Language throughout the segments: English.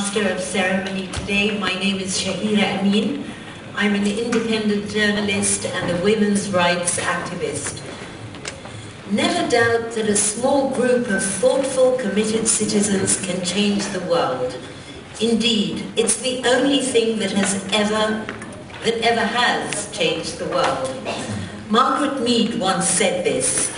Master of Ceremony today. My name is Shahira Amin. I'm an independent journalist and a women's rights activist. Never doubt that a small group of thoughtful, committed citizens can change the world. Indeed, it's the only thing that ever has changed the world. Margaret Mead once said this,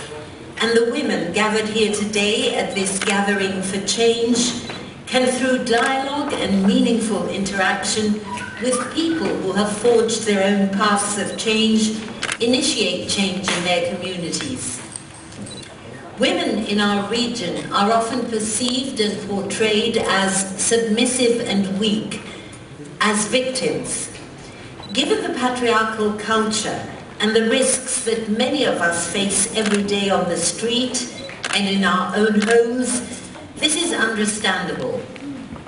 and the women gathered here today at this gathering for change can, through dialogue and meaningful interaction with people who have forged their own paths of change, initiate change in their communities. Women in our region are often perceived and portrayed as submissive and weak, as victims. Given the patriarchal culture and the risks that many of us face every day on the street and in our own homes, this is understandable.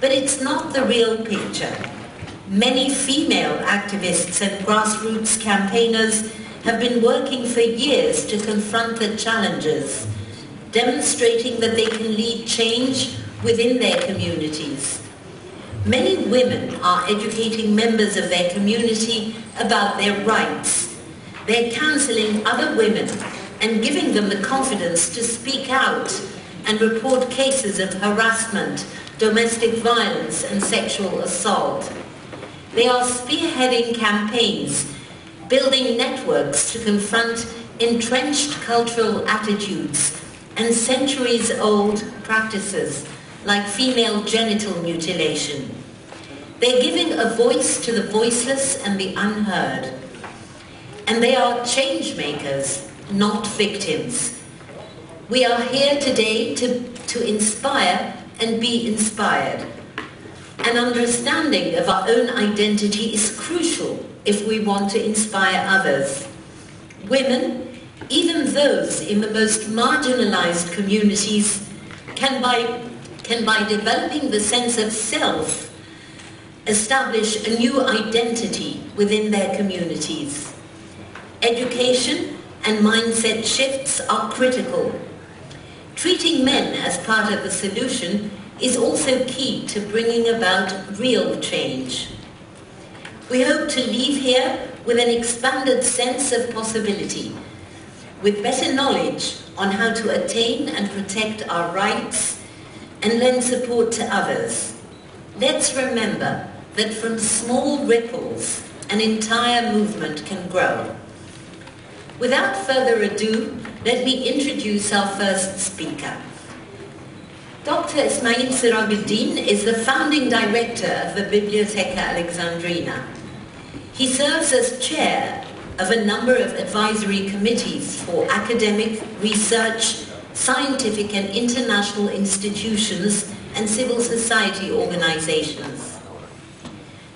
But it's not the real picture. Many female activists and grassroots campaigners have been working for years to confront the challenges, demonstrating that they can lead change within their communities. Many women are educating members of their community about their rights. They're counseling other women and giving them the confidence to speak out and report cases of harassment, domestic violence, and sexual assault. They are spearheading campaigns, building networks to confront entrenched cultural attitudes and centuries-old practices like female genital mutilation. They're giving a voice to the voiceless and the unheard. And they are change makers, not victims. We are here today to inspire and be inspired. An understanding of our own identity is crucial if we want to inspire others. Women, even those in the most marginalized communities, can by developing the sense of self, establish a new identity within their communities. Education and mindset shifts are critical. Treating men as part of the solution is also key to bringing about real change. We hope to leave here with an expanded sense of possibility, with better knowledge on how to attain and protect our rights and lend support to others. Let's remember that from small ripples, an entire movement can grow. Without further ado, let me introduce our first speaker. Dr.Ismail Serageldin is the founding director of the Bibliotheca Alexandrina. He serves as chair of a number of advisory committees for academic, research, scientific and international institutions and civil society organizations.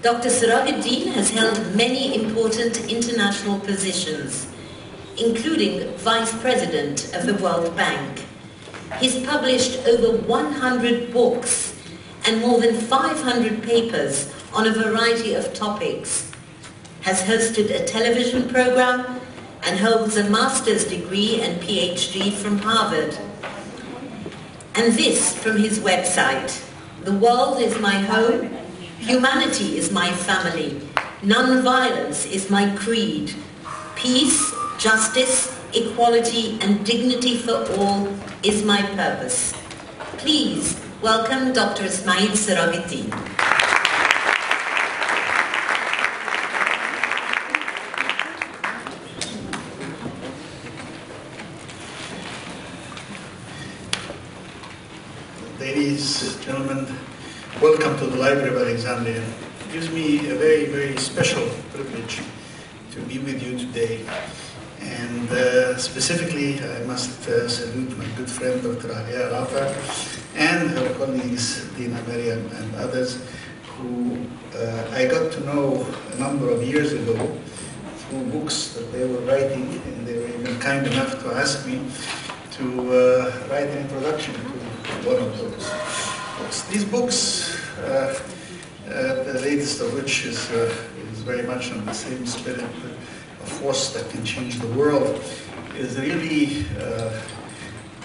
Dr. Serageldin has held many important international positions, including Vice President of the World Bank. He's published over 100 books and more than 500 papers on a variety of topics, has hosted a television program, and holds a master's degree and PhD from Harvard. And this from his website: "The world is my home, humanity is my family, non-violence is my creed, peace, justice, equality, and dignity for all is my purpose." Please welcome Dr. Ismail Serageldin. Ladies, gentlemen, welcome to the Library of Alexandria. It gives me a very, very special privilege to be with you today. And specifically, I must salute my good friend, Dr. Alia Rafa, and her colleagues, Dina Mariam and others, who I got to know a number of years ago through books that they were writing, and they were even kind enough to ask me to write an introduction to one of those books. These books, the latest of which is very much on the same spirit, a force that can change the world, is really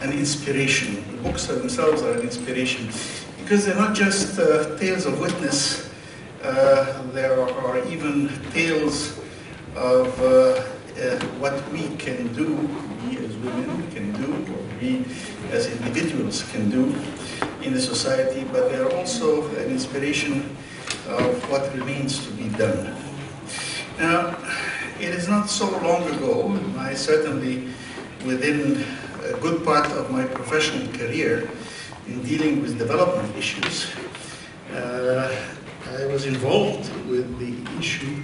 an inspiration. The books themselves are an inspiration Because they're not just tales of witness, there are even tales of what we can do, we as women can do, or we as individuals can do in the society, but they are also an inspiration of what remains to be done. Now, it is not so long ago, I certainly, within a good part of my professional career in dealing with development issues, I was involved with the issue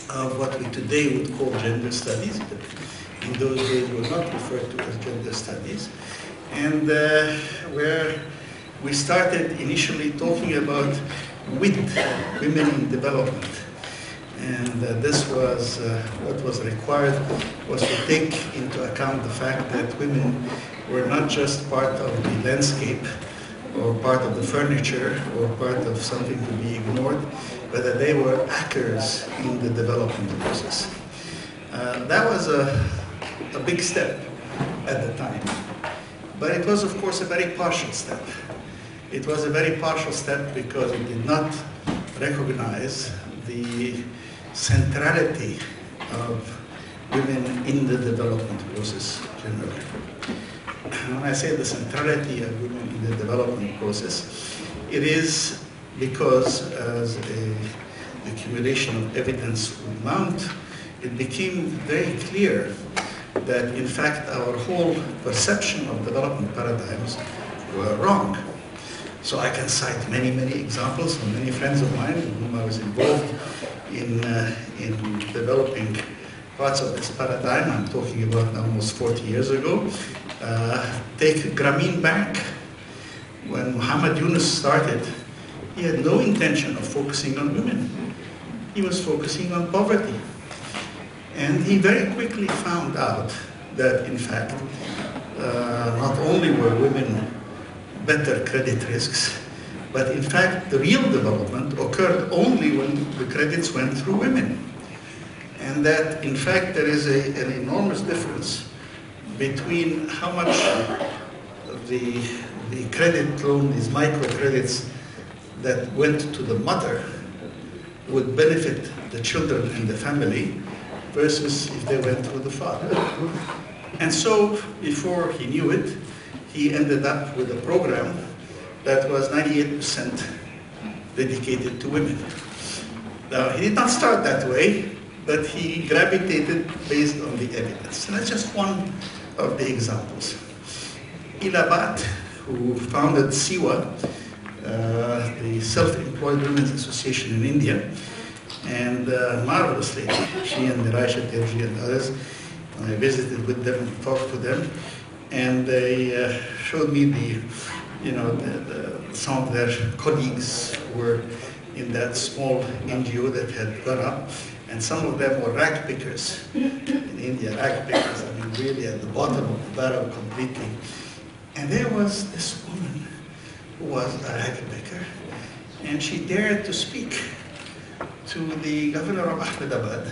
of what we today would call gender studies, but in those days were not referred to as gender studies, and where we started initially talking about with women in development. And this was what was required was to take into account the fact that women were not just part of the landscape or part of the furniture or part of something to be ignored, but that they were actors in the development process. That was a big step at the time, but it was of course a very partial step. It was a very partial step because it did not recognize the centrality of women in the development process generally. When I say the centrality of women in the development process, it is because as an accumulation of evidence would mount, it became very clear that in fact our whole perception of development paradigms were wrong. So I can cite many, many examples of many friends of mine with whom I was involved in developing parts of this paradigm. I'm talking about almost 40 years ago. Take Grameen Bank. When Muhammad Yunus started, he had no intention of focusing on women. He was focusing on poverty. And he very quickly found out that, in fact, not only were women better credit risks, but in fact the real development occurred only when the credits went through women. And that in fact there is an enormous difference between how much the credit loan, these microcredits that went to the mother would benefit the children and the family versus if they went through the father. And so before he knew it, he ended up with a program that was 98% dedicated to women. Now, he did not start that way, but he gravitated based on the evidence. And that's just one of the examples. Ila Bhatt, who founded SIWA, the Self-Employed Women's Association in India, and marvelously, she and Raisha Terji and others, I visited with them and talked to them, and they showed me some of their colleagues were in that small NGO that had gone up, and some of them were rag pickers in India, rag pickers, I mean really at the bottom of the barrel completely. And there was this woman who was a rag picker, and she dared to speak to the governor of Ahmedabad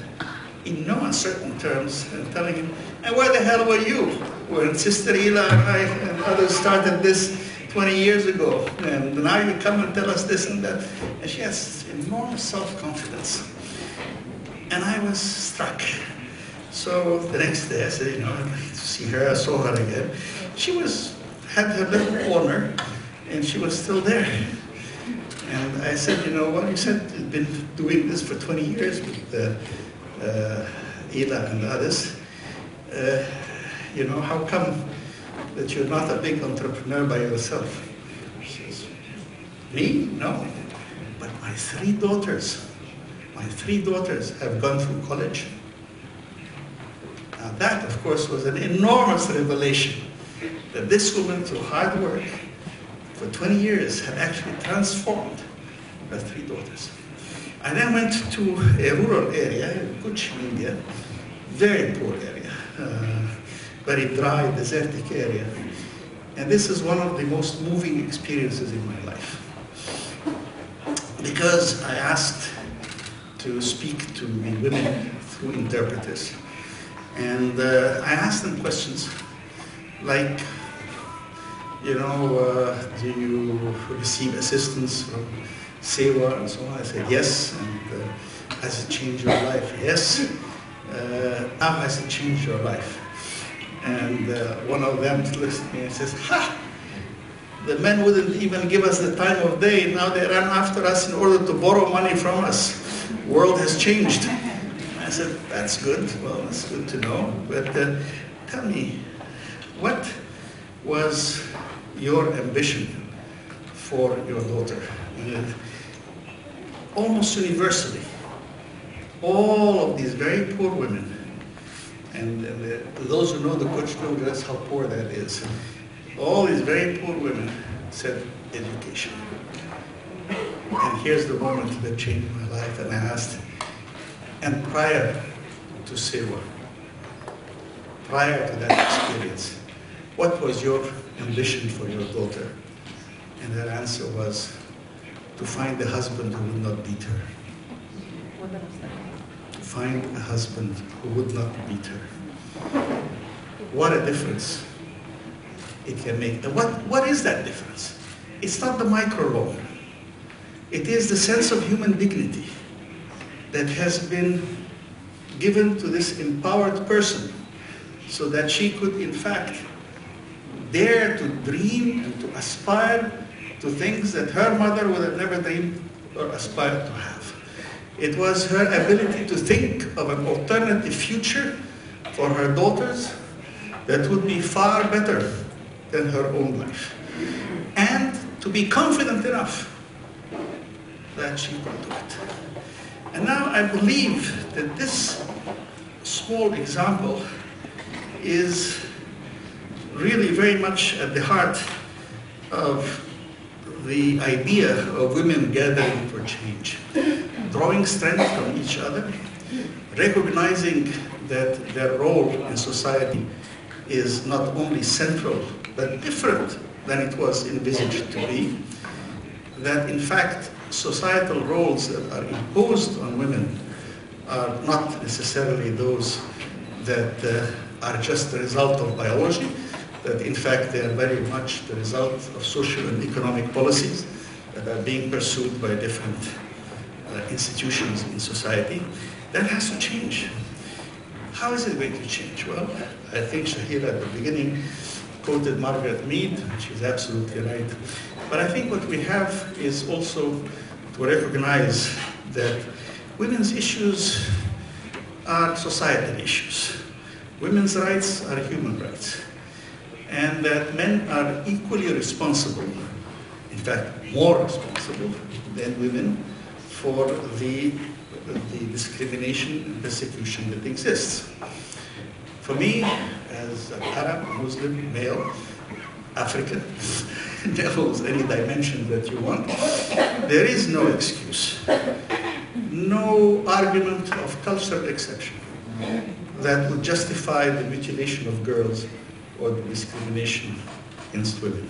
in no uncertain terms, and telling him, and where the hell were you when Sister Ila and I and others started this 20 years ago, and now you come and tell us this and that. And she has enormous self-confidence. And I was struck. So the next day I said, I'd like to see her. I saw her again. She had her little corner, and she was still there. And I said, what you said, you've been doing this for 20 years with Ila and others. How come that you're not a big entrepreneur by yourself? She says, me? No. But my three daughters have gone through college. Now that, of course, was an enormous revelation, that this woman, through hard work, for 20 years, had actually transformed her three daughters. I then went to a rural area, Kuch, India, very poor area, very dry, desertic area. And this is one of the most moving experiences in my life. Because I asked to speak to the women through interpreters. And I asked them questions like, you know, do you receive assistance from SEWA and so on? I said, yes. And has it changed your life? Yes. How has it changed your life? And one of them looks at me and says, ha! The men wouldn't even give us the time of day. Now they run after us in order to borrow money from us. The world has changed. I said, that's good. Well, that's good to know. But tell me, what was your ambition for your daughter? Almost universally, all of these very poor women, and those who know the Coach know just how poor that is. All these very poor women said education. And here's the moment that changed my life, and I asked, and prior to SEWA, prior to that experience, what was your ambition for your daughter? And her answer was to find a husband who would not beat her. To find a husband who would not beat her. What a difference it can make. And what is that difference? It's not the micro-law. It is the sense of human dignity that has been given to this empowered person so that she could, in fact, dare to dream and to aspire to things that her mother would have never dreamed or aspired to have. It was her ability to think of an alternative future for her daughters that would be far better than her own life. And to be confident enough that she could do it. And now I believe that this small example is really very much at the heart of the idea of women gathering for change, drawing strength from each other, recognizing that their role in society is not only central, but different than it was envisaged to be, that in fact societal roles that are imposed on women are not necessarily those that are just the result of biology, that in fact they are very much the result of social and economic policies that are being pursued by different institutions in society. That has to change. How is it going to change? Well, I think Shahira at the beginning quoted Margaret Mead, and she's absolutely right. But I think what we have is also to recognize that women's issues are societal issues. Women's rights are human rights. And that men are equally responsible, in fact more responsible than women, for the discrimination and persecution that exists. For me, as an Arab, Muslim, male, African, devils, any dimension that you want, there is no excuse, no argument of cultural exception that would justify the mutilation of girls or the discrimination against women.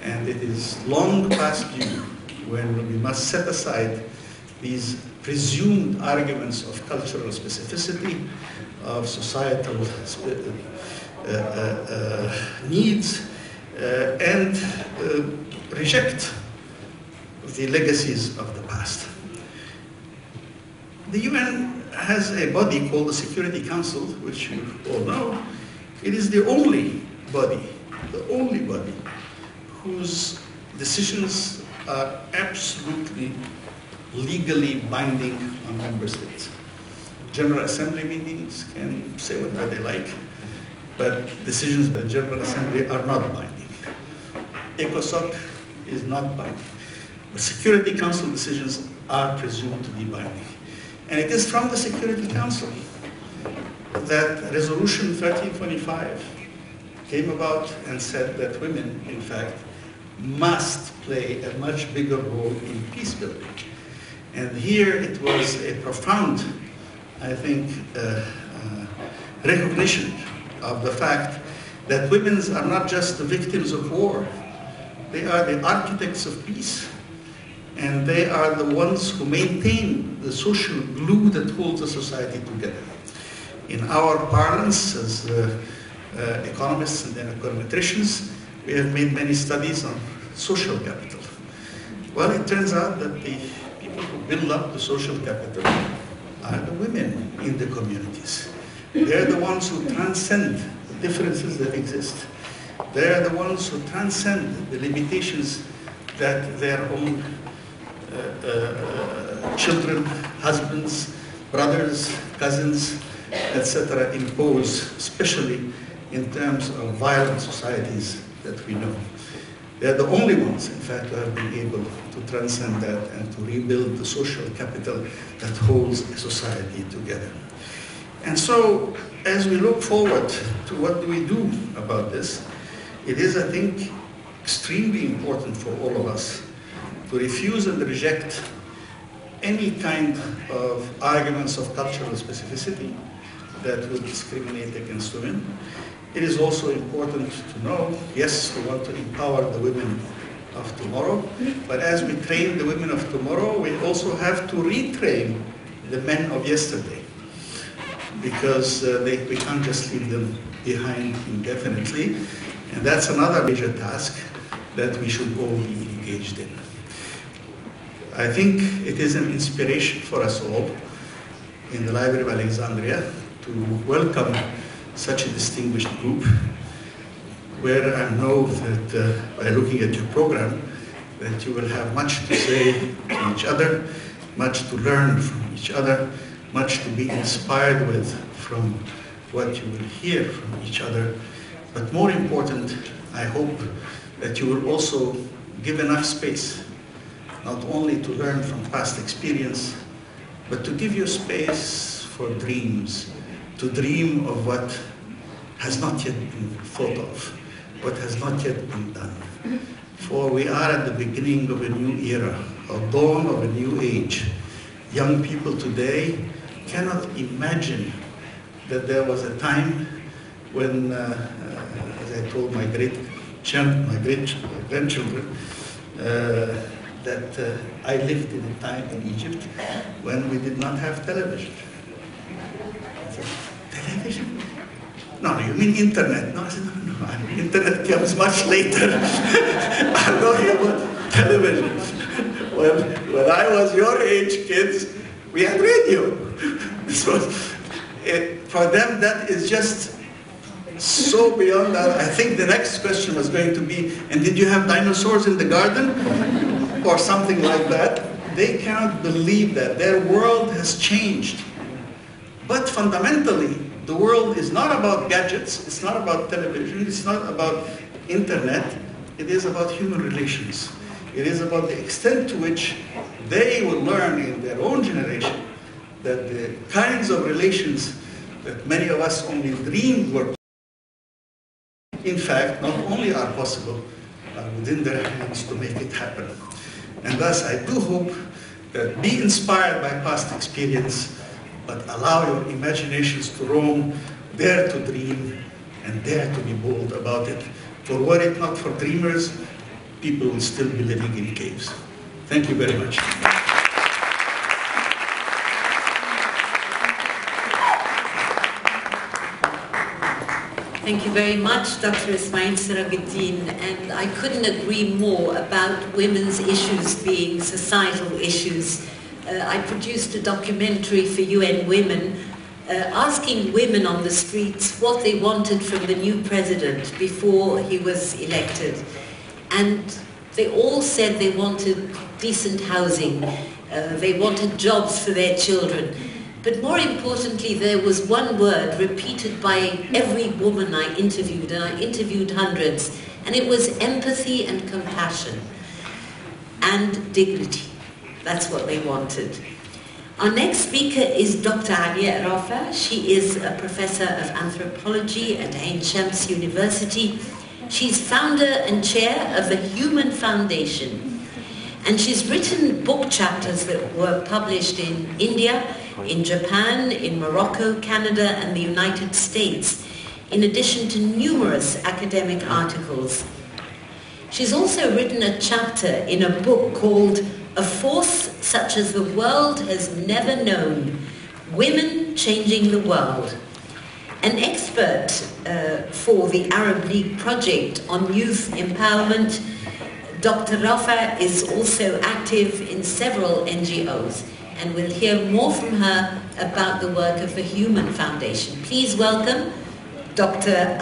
And it is long past due when we must set aside these presumed arguments of cultural specificity, of societal needs, and reject the legacies of the past. The UN has a body called the Security Council, which you all know. It is the only body whose decisions are absolutely legally binding on member states. General Assembly meetings can say whatever they like, but decisions by the General Assembly are not binding. ECOSOC is not binding. But Security Council decisions are presumed to be binding. And it is from the Security Council that Resolution 1325 came about and said that women, in fact, must play a much bigger role in peace building. And here it was a profound, I think, recognition of the fact that women are not just the victims of war, they are the architects of peace. And they are the ones who maintain the social glue that holds a society together. In our parlance as economists and then econometricians, We have made many studies on social capital. Well, it turns out that the people who build up the social capital are the women in the communities. They're the ones who transcend the differences that exist. They're the ones who transcend the limitations that their own children, husbands, brothers, cousins, etc. impose, especially in terms of violent societies that we know. They're the only ones, in fact, who have been able to transcend that and to rebuild the social capital that holds a society together. And so, as we look forward to what do we do about this, it is, I think, extremely important for all of us to refuse and reject any kind of arguments of cultural specificity that would discriminate against women. It is also important to know, yes, we want to empower the women of tomorrow, but as we train the women of tomorrow, we also have to retrain the men of yesterday, because we can't just leave them behind indefinitely, and that's another major task that we should all be engaged in. I think it is an inspiration for us all in the Library of Alexandria to welcome such a distinguished group, where I know that by looking at your program, that you will have much to say to each other, much to learn from each other, much to be inspired with from what you will hear from each other. But more important, I hope that you will also give enough space, not only to learn from past experience, but to give you space for dreams, to dream of what has not yet been thought of, what has not yet been done. For we are at the beginning of a new era, a dawn of a new age. Young people today cannot imagine that there was a time when, as I told my great grandchildren, that I lived in a time in Egypt when we did not have television. I said, television? No, you mean internet? No, I said, no, internet comes much later. I'm talking about television. When I was your age, kids, we had radio. This was, for them, that is just so beyond that. I think the next question was going to be, and did you have dinosaurs in the garden? Or something like that. They cannot believe that. Their world has changed. But fundamentally, the world is not about gadgets, it's not about television, it's not about internet, it is about human relations. It is about the extent to which they will learn in their own generation that the kinds of relations that many of us only dreamed were, in fact, not only are possible, are within their hands to make it happen. And thus, I do hope that be inspired by past experience, but allow your imaginations to roam, dare to dream, and dare to be bold about it. For were it not for dreamers, people will still be living in caves. Thank you very much. Thank you very much, Dr. Ismail Serageldin, and I couldn't agree more about women's issues being societal issues. I produced a documentary for UN Women asking women on the streets what they wanted from the new president before he was elected. And they all said they wanted decent housing, they wanted jobs for their children. But more importantly, there was one word repeated by every woman I interviewed, and I interviewed hundreds, and it was empathy and compassion and dignity. That's what they wanted. Our next speaker is Dr. Alia Rafa. She is a professor of anthropology at Ain Shams University. She's founder and chair of the Human Foundation. And she's written book chapters that were published in India, in Japan, in Morocco, Canada, and the United States, in addition to numerous academic articles. She's also written a chapter in a book called A Force Such as the World Has Never Known, Women Changing the World. An expert for the Arab League project on youth empowerment, Dr. Rafa is also active in several NGOs, and we'll hear more from her about the work of the Human Foundation. Please welcome Dr.